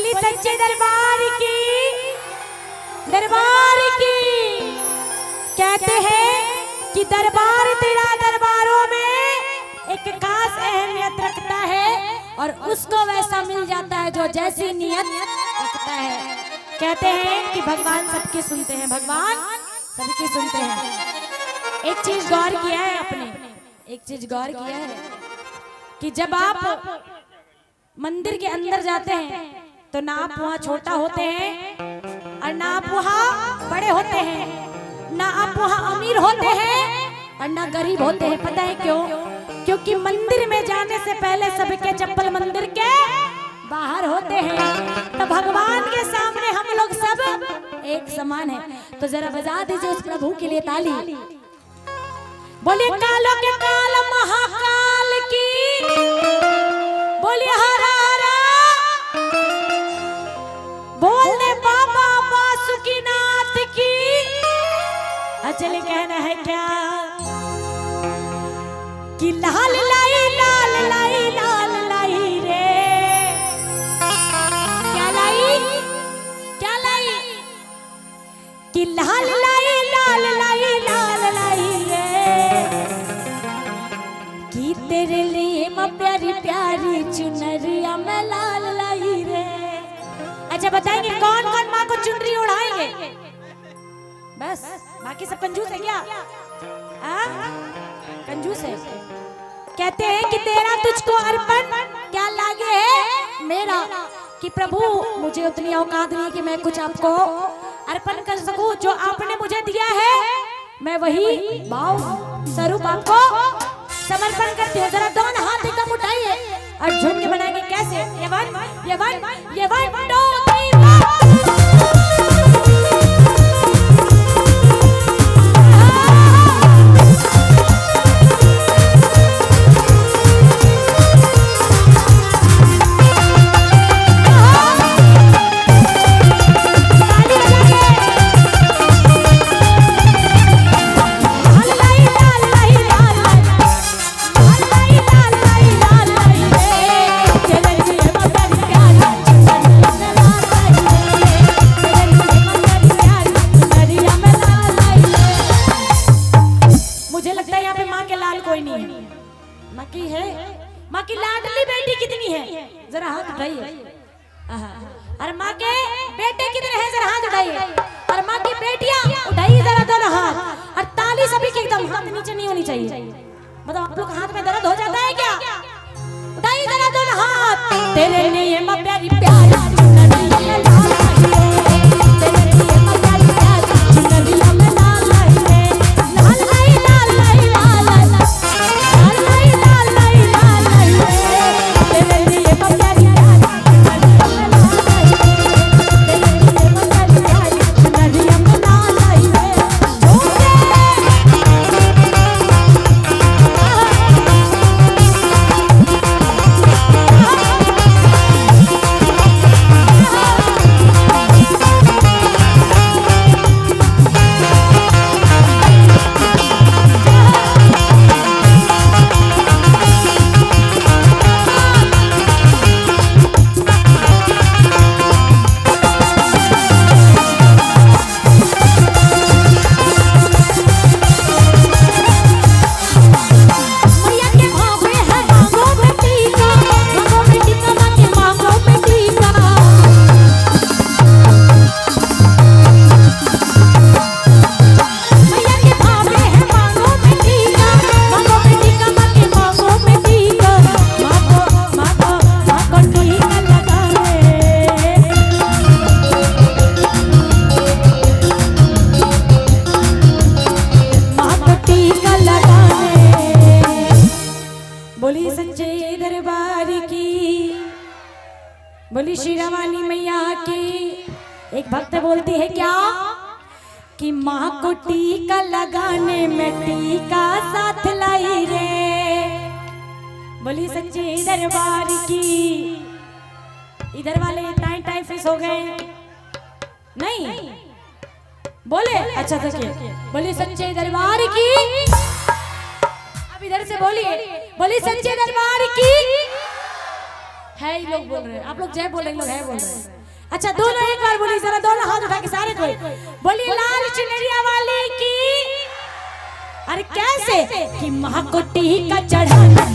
बोली सच्चे दरबार की, दरबार की। कहते हैं कि दरबार तेरा दरबारों में एक खास अहमियत रखता है और उसको वैसा मिल जाता है जो जैसी नियत रखता है। कहते हैं कि भगवान सबके सुनते हैं, भगवान सबके सुनते हैं। एक चीज गौर किया है आपने, एक चीज गौर किया है कि जब आप मंदिर के अंदर जाते हैं तो ना आप वहाँ छोटा होते हैं और ना आप वहाँ बड़े होते हैं, ना आप वहाँ अमीर होते हैं और ना गरीब होते हैं। पता है क्यों? क्योंकि मंदिर में जाने से पहले सबके चप्पल मंदिर के बाहर होते हैं। तो भगवान के सामने हम लोग सब एक समान हैं। तो जरा बजा दीजिए उस प्रभु के लिए ताली। बोलिए कालों के काल महाकाल की, बोलिए हर हरा, बोल दे बाबा बासुकीनाथ की। अचल कहना है क्या कि लाल लाई लाल लाई लाल लाई रे, क्या लाई, क्या लाई, कि लाल लाई लाल लाई लाल लाई रे, कि तेरे लिए मैं प्यारी प्यारी चुनरिया मैं लाल लाई रे। अच्छा बताएंगे कौन कौन माँ को चुनरी उड़ाएंगे? बस बाकी सब कंजूस है क्या? कंजूस है। कहते हैं कि तेरा तुझको अर्पण क्या लागे है मेरा, कि प्रभु मुझे उतनी औकात नहीं कि मैं कुछ आपको अर्पण कर सकूं। जो आपने मुझे दिया है मैं वही भाव स्वरूप आपको समर्पण करती हूँ। जरा दोनों हाथ एकदम उठाइए और झूम के बनाएंगे कैसे? ये वन, ये वन, ये वन, दो, तीन, माँ की लाडली बेटी कितनी है? जरा हाथ उठाइए। और माँ के बेटे कितने हैं? जरा हाथ उठाइए। और माँ की बेटियां उठाइए जरा दोनों हाथ। और ताली सभी के एकदम हाथ नीचे नहीं होनी चाहिए। मतलब आप लोग हाथ में दर्द हो जाता है क्या? उठाइए जरा दोनों हाथ। तेरे लिए मैं प्यारी प्यारी बोली श्री रवानी मैया की। एक भक्त बोलती है क्या कि माँ को टीका लगाने में टीका साथ लाई रे। बोली सच्चे दरबार की। इधर वाले टाइम टाइम फिक्स हो गए नहीं बोले? अच्छा देखिए, बोली सच्चे दरबार की। अब इधर से बोलिए, बोली सच्चे दरबार की। है ही लोग बोल रहे हैं, आप लोग जय बोल रहे हैं, लोग है बोल रहे हैं। अच्छा दोनों एक बार बोलिए जरा, दोनों हाथ उठा के सारे कोई बोलिए लाल चुनरिया वाली की। अरे कैसे कि महाकोटी का चढ़ाना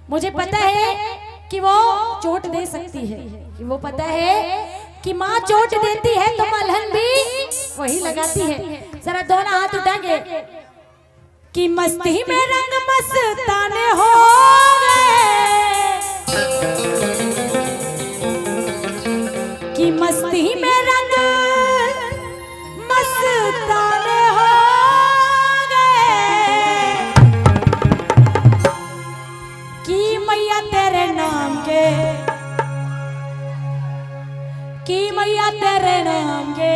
मुझे पता है कि वो चोट दे सकती है, कि वो पता है कि माँ चोट देती है तो मलहन भी वही लगाती है। जरा दोनों हाथ उठाएंगे कि मस्ती में रंग मस्ताने हो गए, कि मस्ती में रंग मस्ताने हो गए, कि मैया तेरे नाम के, कि मैया तेरे नाम के।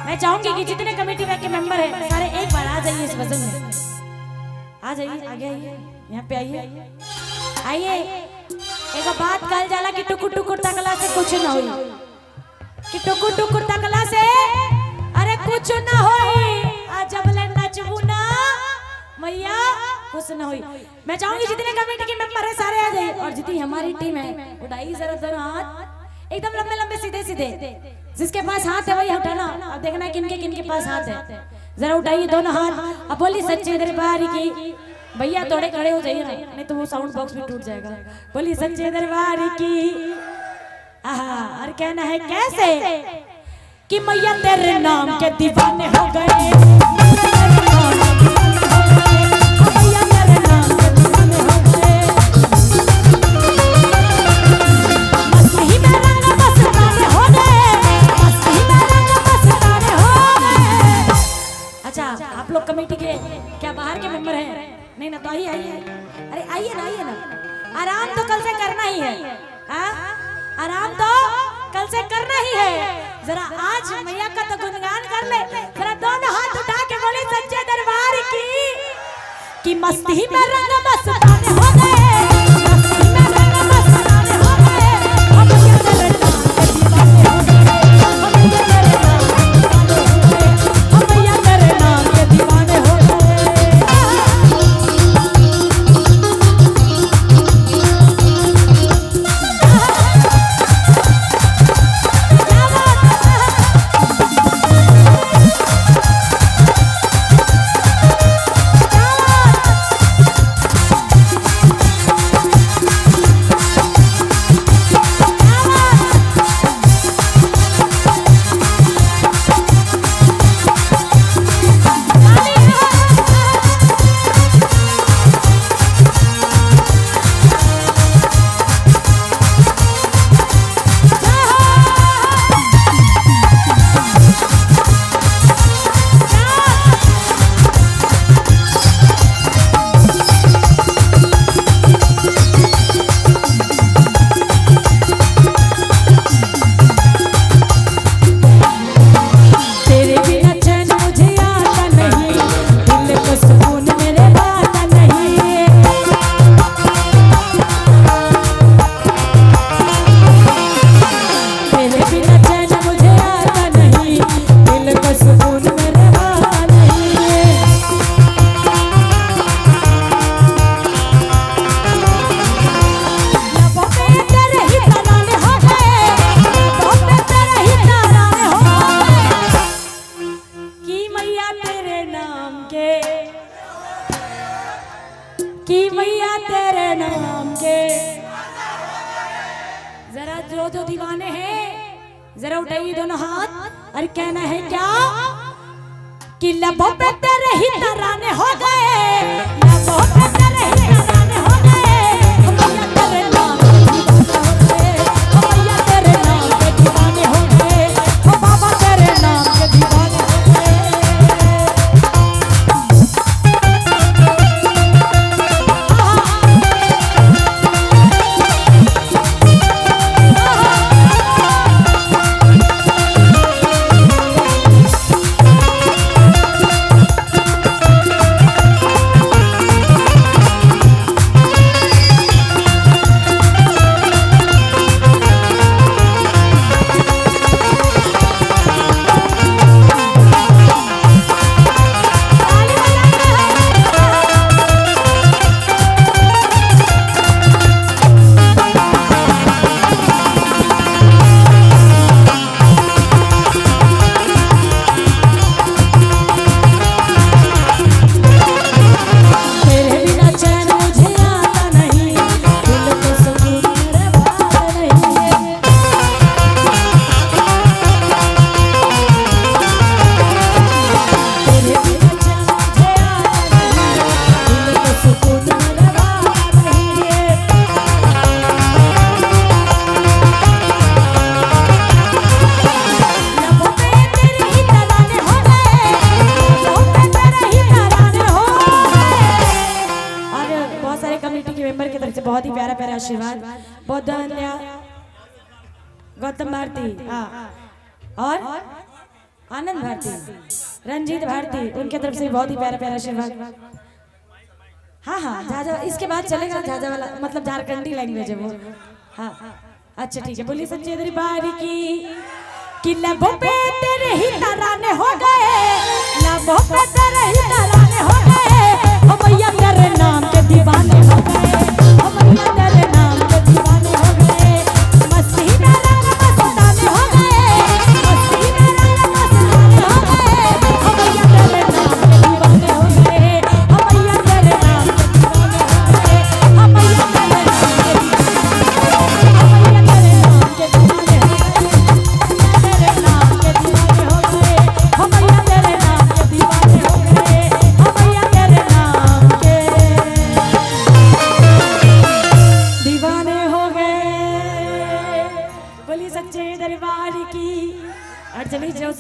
मैं चाहूंगी कि जितने कमेटी के मेंबर हैं सारे एक बार आ जाइए इस भजन में, आ जाइए, आगे आइए, यहाँ पे आइए, आइए। एक बात कल जाला कि टुकुर टुकुर तकला से कुछ ना हुई, कि टुकुर टुकुर तकला से अरे कुछ ना होई, आज जब ले नचबू ना मैया कुछ ना हुई। मैं चाहूंगी जितने कमेटी के मेंबर हैं सारे आ जाइए, और जितनी हमारी टीम है उठाइए जरा दोनों हाथ एकदम लंबे लंबे सीधे सीधे, जिसके पास हाथ है वही उठाना। अब देखना किनके किनके पास हाथ है, जरा उठाइए दोनों हाथ। अब बोली सच्चे दरबार की, भैया थोड़े खड़े हो जाइए ना, नहीं तो वो साउंड बॉक्स भी टूट जाएगा। बोली सच्चे दरबार की। आहा, और कहना है कैसे कि मैया तेरे नाम के दीवाने हो गए, कमेटी के क्या बाहर के मेंबर हैं? नहीं ना, तो आइए आइए, अरे आइए ना, आइए ना। आराम तो कल से करना ही है, आराम तो कल से करना ही है। जरा आज मैया का तो गुणगान कर ले, जरा दोनों हाथ उठा के बोले सच्चे दरबार की, कि मस्ती में रंग मस्ताने हो गए, मस्ती में रंग मस्ताने हो गए, हम ये तेरे नाम के दीवाने हो गए, हम ये तेरे नाम के दीवाने हो गए। जो दीवाने हैं जरा उठाइए दोनों हाथ और कहना है क्या कि लबों पे तेरे ही तराने हो गए, लबों पे तेरे ही तराने हो गए, मैया तेरे नाम मैया तेरे नाम के दीवाने हो गए, ओ बाबा तेरे नाम के दीवाने हो बहुत ही प्यारा प्यारा आशीर्वाद, बहुत धन्यवाद। गौतम भारती और आनंद भारती, रंजीत भारती, उनके तरफ से बहुत ही प्यारा प्यारा आशीर्वाद। हाँ हाँ झाझा इसके बाद चलेगा, झाझा वाला मतलब झारखंडी लैंग्वेज है वो। हाँ अच्छा ठीक है, बोलिए सच्चे दरबार की लबों पे तेरे ही तराने हो गए, लबों पे तेरे ही तराने हो गए, ओ मैया तेरे नाम के दीवाने हो गए, ओ मैया तेरे नाम के दीवाने हो गए, मस्ती में रंग मस्ताने हो गए, मस्ती में रंग मस्ताने हो गए, ओ मैया तेरे नाम के दीवाने हो गए, ओ मैया तेरे नाम के दीवाने हो गए, ओ मैया तेरे नाम के दीवाने हो गए, तेरे नाम के दीवाने हो गए, ओ मैया तेरे नाम के दीवाने हो गए, ओ मैया तेरे नाम के दीवाने हो गए। बोली सच्चे दरबार की। और चलिए जो